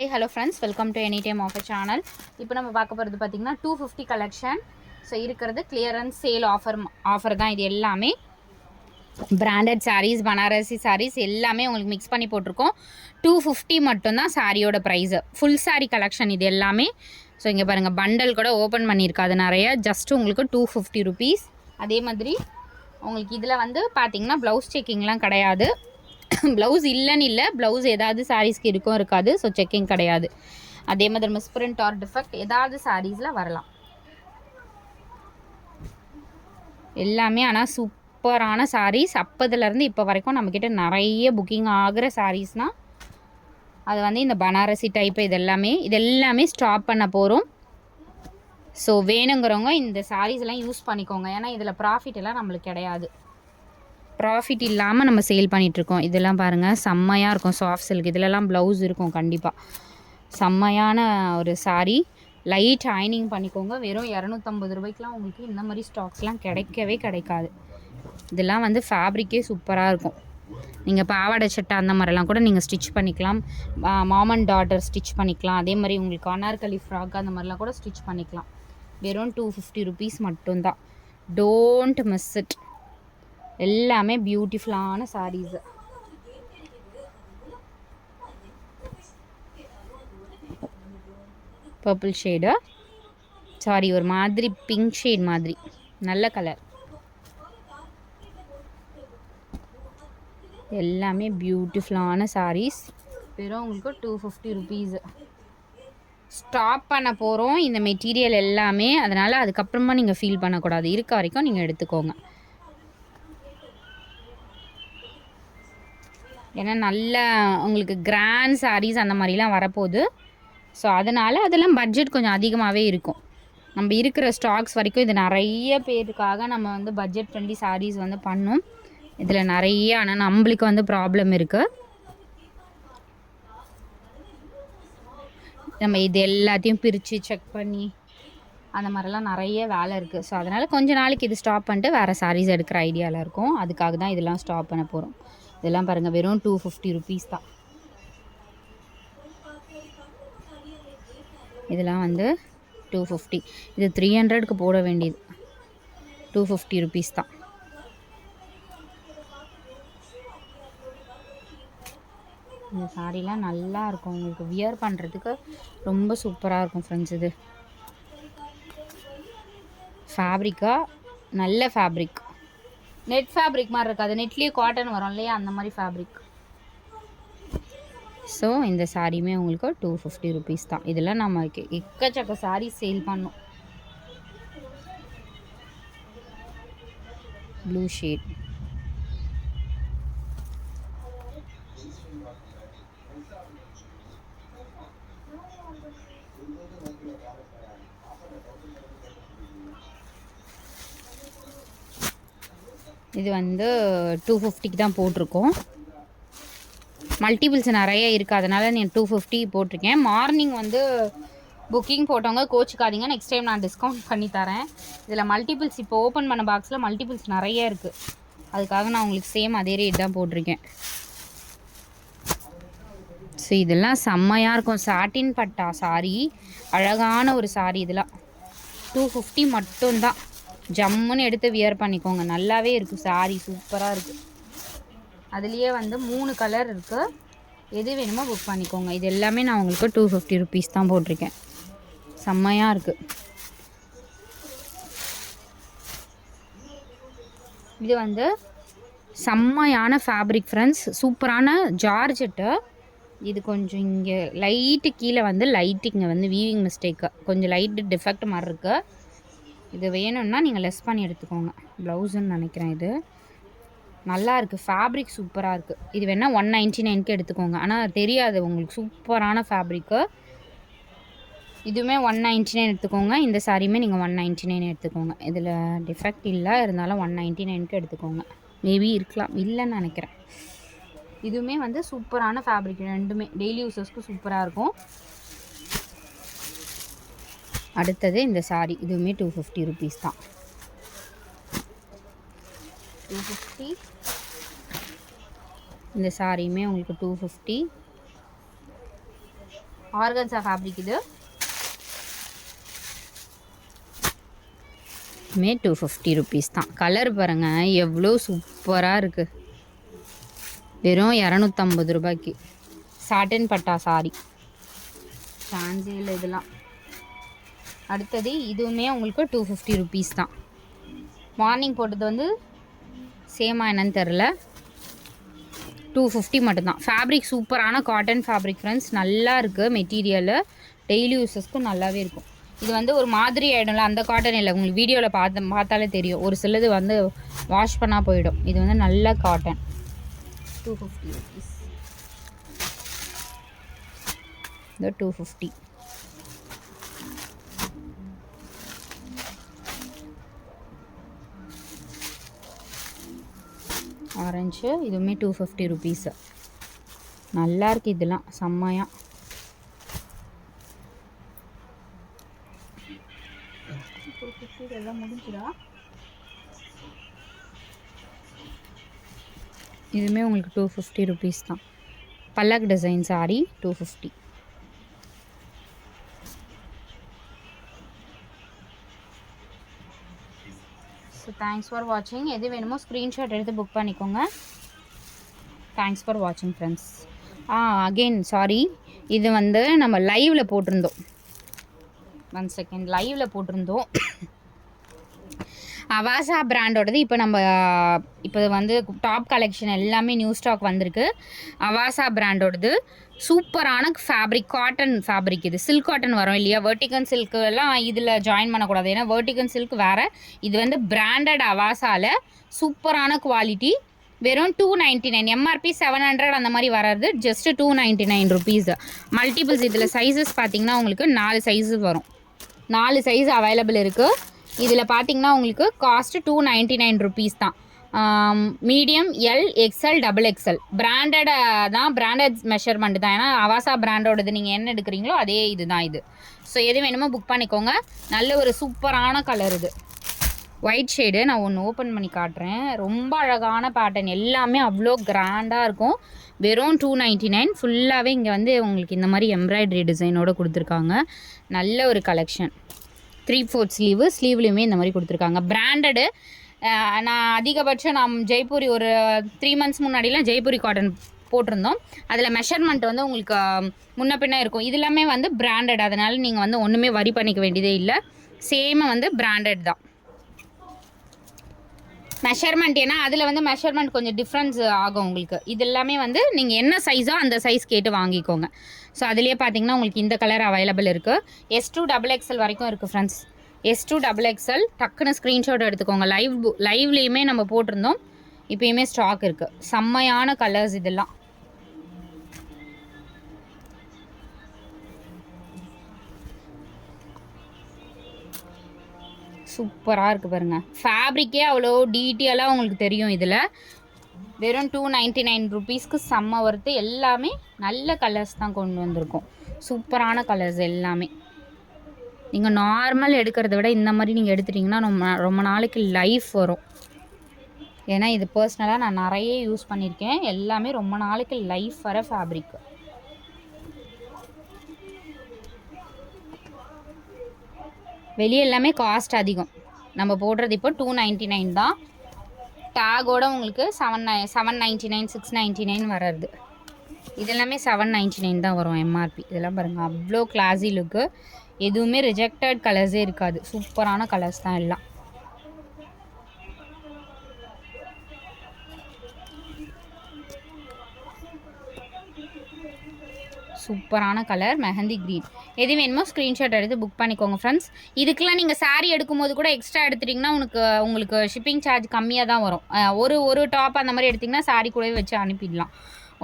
Hey, hello friends, welcome to Anytime Offer channel. இப்போ நம்ம பார்க்க போகிறது பார்த்தீங்கன்னா 250 கலெக்ஷன். ஸோ இருக்கிறது கிளியரன்ஸ் சேல் ஆஃபர் தான். இது எல்லாமே பிராண்டட் சாரீஸ், பனாரசி சாரீஸ் எல்லாமே உங்களுக்கு மிக்ஸ் பண்ணி போட்டிருக்கோம். 250 மட்டும்தான் சாரியோட ப்ரைஸு. ஃபுல் சாரீ கலெக்ஷன் இது எல்லாமே. ஸோ இங்கே பாருங்கள், பண்டல் கூட ஓப்பன் பண்ணியிருக்காது நிறைய. ஜஸ்ட் உங்களுக்கு 250 ருபீஸ். அதே மாதிரி உங்களுக்கு இதில் வந்து பார்த்தீங்கன்னா ப்ளவுஸ் செக்கிங்லாம் கிடையாது. ப்ளவுஸ் இல்லைன்னு இல்லை, ப்ளவுஸ் ஏதாவது சாரீஸ்க்கு இருக்கும் இருக்காது. ஸோ செக்கிங் கிடையாது. அதே மாதிரி மிஸ்பிரிண்ட் ஆர் டிஃபெக்ட் ஏதாவது சாரீஸில் வரலாம். எல்லாமே ஆனால் சூப்பரான சாரீஸ். அப்போதுலேருந்து இப்போ வரைக்கும் நம்மக்கிட்ட நிறைய புக்கிங் ஆகிற சாரீஸ்னால் அது வந்து இந்த பனாரசி டைப்பு இதெல்லாமே ஸ்டாப் பண்ண போகிறோம். ஸோ வேணுங்கிறவங்க இந்த சாரீஸ்லாம் யூஸ் பண்ணிக்கோங்க. ஏன்னா இதில் ப்ராஃபிட் எல்லாம் நம்மளுக்கு கிடையாது. ப்ராஃபிட் இல்லாமல் நம்ம சேல் பண்ணிகிட்ருக்கோம். இதெல்லாம் பாருங்கள், செம்மையாக இருக்கும். சாஃப்ட் சில்க் இதிலலாம் ப்ளவுஸ் இருக்கும் கண்டிப்பாக. செம்மையான ஒரு சாரீ. லைட் அயனிங் பண்ணிக்கோங்க. வெறும் 250 ரூபாய்க்குலாம் உங்களுக்கு இந்த மாதிரி ஸ்டாக்ஸ்லாம் கிடைக்கவே கிடைக்காது. இதெல்லாம் வந்து ஃபேப்ரிக்கே சூப்பராக இருக்கும். நீங்கள் பாவாடை சட்டை அந்த மாதிரிலாம் கூட நீங்கள் ஸ்டிச் பண்ணிக்கலாம். மாம் அண்ட் டாட்டர் ஸ்டிச் பண்ணிக்கலாம். அதே மாதிரி உங்களுக்கு அனார்கலி ஃப்ராக் அந்த மாதிரிலாம் கூட ஸ்டிச் பண்ணிக்கலாம். வெறும் 250 ருபீஸ் மட்டும்தான். Don't miss it. எல்லாமே பியூட்டிஃபுல்லான சாரீஸு. பர்பிள் ஷேடு, சாரி ஒரு மாதிரி பிங்க் ஷேட் மாதிரி, நல்ல கலர். எல்லாமே பியூட்டிஃபுல்லான சாரீஸ். வெறும் உங்களுக்கு 250 ருபீஸு. ஸ்டாப் பண்ண போகிறோம் இந்த மெட்டீரியல் எல்லாமே. அதனால் அதுக்கப்புறமா நீங்கள் ஃபீல் பண்ணக்கூடாது. இருக்க வரைக்கும் நீங்கள் எடுத்துக்கோங்க. ஏன்னா நல்ல உங்களுக்கு கிராண்ட் சாரீஸ் அந்த மாதிரிலாம் வரப்போகுது. ஸோ அதனால் அதெல்லாம் பட்ஜெட் கொஞ்சம் அதிகமாகவே இருக்கும். நம்ம இருக்கிற ஸ்டாக்ஸ் வரைக்கும் இது நிறைய பேருக்காக நம்ம வந்து பட்ஜெட் ஃப்ரெண்ட்லி சாரீஸ் வந்து பண்ணோம். இதில் நிறைய ஆனால் நம்மளுக்கு வந்து ப்ராப்ளம் இருக்குது. நம்ம இது எல்லாத்தையும் பிரித்து செக் பண்ணி அந்த மாதிரிலாம் நிறைய வேலை இருக்குது. ஸோ அதனால் கொஞ்ச நாளைக்கு இது ஸ்டாப் பண்ணிட்டு வேறு சாரீஸ் எடுக்கிற ஐடியாவில் இருக்கும். அதுக்காக தான் இதெல்லாம் ஸ்டாப் பண்ண போகிறோம். இதெல்லாம் பாருங்கள், வெறும் 250 ருபீஸ் தான். இதெல்லாம் வந்து 250. இது 300க்கு போட வேண்டியது. 250 ருபீஸ் தான். இந்த சாரீலாம் நல்லா இருக்கும். உங்களுக்கு வியர் பண்ணுறதுக்கு ரொம்ப சூப்பராக இருக்கும் ஃப்ரெண்ட்ஸ். இது ஃபேப்ரிக்காக நல்ல ஃபேப்ரிக். நெட் ஃபேப்ரிக் மாதிரி இருக்காது. நெட்லேயே காட்டன் வரும் இல்லையா, அந்த மாதிரி ஃபேப்ரிக். ஸோ இந்த சாரியுமே உங்களுக்கு 250 ருபீஸ் தான். இதெல்லாம் நம்ம எக்கச்சக்க சாரீ சேல் பண்ணோம். ப்ளூ ஷேட், இது வந்து 250க்கு தான் போட்டிருக்கோம். மல்டிபிள்ஸ் நிறைய இருக்குது, அதனால் நான் 250 போட்டிருக்கேன். மார்னிங் வந்து புக்கிங் போட்டவங்க கோச்சிக்காதீங்க, நெக்ஸ்ட் டைம் நான் டிஸ்கவுண்ட் பண்ணி தரேன். இதில் மல்டிபிள்ஸ் இப்போ ஓப்பன் பண்ண பாக்ஸில் மல்டிபிள்ஸ் நிறைய இருக்குது. அதுக்காக நான் உங்களுக்கு சேம் அதே ரேட் தான் போட்டிருக்கேன். ஸோ இதெல்லாம் செம்மையாக இருக்கும். சாட்டின் பட்டா சாரி, அழகான ஒரு சாரி. இதெல்லாம் 250 மட்டும்தான். ஜம்முன்னு எடுத்து வியர் பண்ணிக்கோங்க. நல்லாவே இருக்குது சாரி, சூப்பராக இருக்குது. அதுலேயே வந்து 3 கலர் இருக்குது. எது வேணுமோ புக் பண்ணிக்கோங்க. இது எல்லாமே நான் உங்களுக்கு 250 ருபீஸ் தான் போட்டிருக்கேன். செம்மையாக இருக்குது. இது வந்து செம்மையான ஃபேப்ரிக் ஃப்ரெண்ட்ஸ். சூப்பரான ஜார்ஜெட்டு. இது கொஞ்சம் இங்கே லைட்டு கீழே வந்து இங்கே வந்து வீவிங் மிஸ்டேக்கு கொஞ்சம் லைட்டு டிஃபெக்ட் மாதிரி இருக்குது. இது வேணும்னா நீங்கள் லெஸ் பண்ணி எடுத்துக்கோங்க. ப்ளவுஸுன்னு நினைக்கிறேன். இது நல்லா இருக்குது. ஃபேப்ரிக் சூப்பராக இருக்குது. இது வேணால் 199க்கு எடுத்துக்கோங்க. ஆனால் தெரியாது உங்களுக்கு, சூப்பரான ஃபேப்ரிக்கு. இதுவுமே 199 எடுத்துக்கோங்க. இந்த சாரியுமே நீங்கள் 199 எடுத்துக்கோங்க. இதில் டிஃபெக்ட் இல்லை, இருந்தாலும் 199க்கு எடுத்துக்கோங்க. மேபி இருக்கலாம், இல்லைன்னு நினைக்கிறேன். இதுவுமே வந்து சூப்பரான ஃபேப்ரிக். ரெண்டுமே டெய்லி யூஸஸ்க்கு சூப்பராக இருக்கும். அடுத்தது இந்த சாரி, இதுவுமே 250 ருபீஸ் தான். 250. இந்த சாரியுமே உங்களுக்கு 250. ஆர்கன்ஸா ஃபேப்ரிக் இது. மே 250 rupees தான். கலர் பாருங்கள் எவ்வளோ சூப்பராக இருக்குது. வெறும் 250 ரூபாய்க்கு சாட்டன் பட்டா சாரி. சான்ஸில் இதெல்லாம். அடுத்தது இதுவுமே உங்களுக்கு 250 rupees தான். மார்னிங் போட்டது வந்து சேமா என்னன்னு தெரில. 250 மட்டும்தான். ஃபேப்ரிக் சூப்பரான காட்டன் ஃபேப்ரிக் ஃப்ரெண்ட்ஸ். நல்லா இருக்குது மெட்டீரியலு. டெய்லி யூஸஸ்க்கும் நல்லாவே இருக்கும். இது வந்து ஒரு மாதிரி ஆகிடும்ல, அந்த காட்டன் இல்லை. உங்களுக்கு வீடியோவில் பார்த்தாலே தெரியும். ஒரு சிலது வந்து வாஷ் பண்ணால் போயிடும். இது வந்து நல்ல காட்டன். 250 rupees. இது 250. ஆரஞ்சு இதுவுமே 250 rupees. நல்லா இருக்குது இதெல்லாம் செம்மையாக. இதெல்லாம் முடிஞ்சுதா? இதுவுமே உங்களுக்கு 250 rupees தான். பல்லக் design sari 250. So thanks for வாட்சிங். எது வேணுமோ ஸ்க்ரீன்ஷாட் எடுத்து புக் பண்ணிக்கோங்க. தேங்க்ஸ் ஃபார் வாட்சிங் ஃப்ரெண்ட்ஸ். அகெயின் சாரி, இது வந்து நம்ம லைவில் போட்டிருந்தோம். 1 செகண்ட். லைவில் போட்டிருந்தோம். அவாசா பிராண்டோடது இப்போ வந்து டாப் கலெக்ஷன் எல்லாமே நியூ ஸ்டாக் வந்திருக்கு. அவாசா பிராண்டோடது சூப்பரான ஃபேப்ரிக், காட்டன் ஃபேப்ரிக். இது சில்க் காட்டன் வரும் இல்லையா, வெர்டிகன் சில்க்கு எல்லாம் இதில் ஜாயின் பண்ணக்கூடாது. ஏன்னா வெர்டிகன் சில்க் வேறு, இது வந்து பிராண்டட் அவாசாவில் சூப்பரான குவாலிட்டி. வெறும் 299. எம்ஆர்பி 700 அந்த மாதிரி வர்றது ஜஸ்ட் 299 rupees. மல்டிபிள்ஸ் இதில் சைஸஸ் பார்த்தீங்கன்னா உங்களுக்கு 4 சைஸஸ் வரும். 4 சைஸ் அவைலபிள் இருக்குது. இதில் பார்த்தீங்கன்னா உங்களுக்கு காஸ்ட்டு 299 rupees தான். Medium, L, XL, double XL. Branded தான், பிராண்டட் மெஷர்மெண்ட் தான். ஏன்னா அவாசா பிராண்டோடது நீங்கள் என்ன எடுக்கிறீங்களோ அதே இது தான் இது. ஸோ எது வேணுமோ புக் பண்ணிக்கோங்க. நல்ல ஒரு சூப்பரான கலர் இது. White shade. நான் ஒன்று ஓப்பன் பண்ணி காட்டுறேன். ரொம்ப அழகான பேட்டர்ன். எல்லாமே அவ்வளோ கிராண்டாக இருக்கும். வெறும் 299. ஃபுல்லாகவே இங்கே வந்து உங்களுக்கு இந்த மாதிரி எம்ப்ராய்டரி டிசைனோடு கொடுத்துருக்காங்க. நல்ல ஒரு கலெக்ஷன். 3/4 ஸ்லீவு. ஸ்லீவ்லேயுமே இந்த மாதிரி கொடுத்துருக்காங்க. பிராண்டடு. நான் அதிகபட்சம் ஜெய்ப்பூரி ஒரு 3 months முன்னாடிலாம் ஜெய்ப்பூரி காட்டன் போட்டிருந்தோம். அதில் மெஷர்மெண்ட் வந்து உங்களுக்கு முன்ன பின்ன இருக்கும். இது எல்லாமே வந்து பிராண்டட். அதனால் நீங்கள் வந்து ஒன்றுமே வரி பண்ணிக்க வேண்டியதே இல்லை. சேமாக வந்து பிராண்டட் தான் மெஷர்மெண்ட். ஏன்னா அதில் வந்து மெஷர்மெண்ட் கொஞ்சம் டிஃப்ரென்ஸ் ஆகும் உங்களுக்கு. இது எல்லாமே வந்து நீங்கள் என்ன சைஸோ அந்த சைஸ் கேட்டு வாங்கிக்கோங்க. ஸோ அதிலே பார்த்தீங்கன்னா உங்களுக்கு இந்த கலர் அவைலபிள் இருக்குது. S2 XXL வரைக்கும் இருக்குது ஃப்ரெண்ட்ஸ். S2 XXL. டக்குன்னு ஸ்க்ரீன்ஷாட் எடுத்துக்கோங்க. லைவ்லேயுமே நம்ம போட்டிருந்தோம். இப்போயுமே ஸ்டாக் இருக்குது. செம்மையான கலர்ஸ் இதெல்லாம். சூப்பராக இருக்குது பாருங்கள். ஃபேப்ரிக்கே அவ்வளோ டீட்டெயிலாக உங்களுக்கு தெரியும். இதில் வெறும் 299 rupeesக்கு செம்ம ஒர்த்து. எல்லாமே நல்ல கலர்ஸ் தான் கொண்டு வந்திருக்கோம். சூப்பரான கலர்ஸ் எல்லாமே. நீங்கள் நார்மல் எடுக்கிறத விட இந்த மாதிரி நீங்கள் எடுத்துட்டிங்கன்னா ரொம்ப நாளைக்கு லைஃப் வரும். ஏன்னா இது பர்சனலாக நான் நிறைய யூஸ் பண்ணியிருக்கேன். எல்லாமே ரொம்ப நாளைக்கு லைஃப் வர ஃபேப்ரிக். வெளியே எல்லாமே காஸ்ட் அதிகம். நம்ம போடுறது இப்போ 299 தான். டேகோட உங்களுக்கு 799 699 வர்றது. இதெல்லாமே 799 தான் வரும் எம்ஆர்பி. இதெல்லாம் பாருங்கள் அவ்வளோ கிளாஸி லுக்கு. எதுவுமே ரிஜெக்டட் கலர்ஸே இருக்காது. சூப்பரான கலர்ஸ் தான் எல்லாம். சூப்பரான கலர் மெஹந்தி க்ரீன். எது வேணுமோ ஸ்க்ரீன்ஷாட் எடுத்து புக் பண்ணிக்கோங்க ஃப்ரெண்ட்ஸ். இதுக்கெலாம் நீங்கள் சாரீ எடுக்கும்போது கூட எக்ஸ்ட்ரா எடுத்துட்டிங்கன்னா உங்களுக்கு ஷிப்பிங் சார்ஜ் கம்மியாக தான் வரும். ஒரு டாப் அந்த மாதிரி எடுத்திங்கன்னா சாரீ கூடவே வச்சு அனுப்பிடலாம்.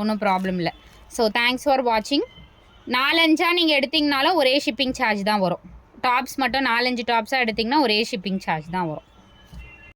ஒன்றும் ப்ராப்ளம் இல்லை. ஸோ தேங்க்ஸ் ஃபார் வாட்சிங். 4-5 நீங்கள் எடுத்திங்கனாலும் ஒரே ஷிப்பிங் சார்ஜ் தான் வரும். டாப்ஸ் மட்டும் 4-5 டாப்ஸாக எடுத்திங்கன்னா ஒரே ஷிப்பிங் சார்ஜ் தான் வரும்.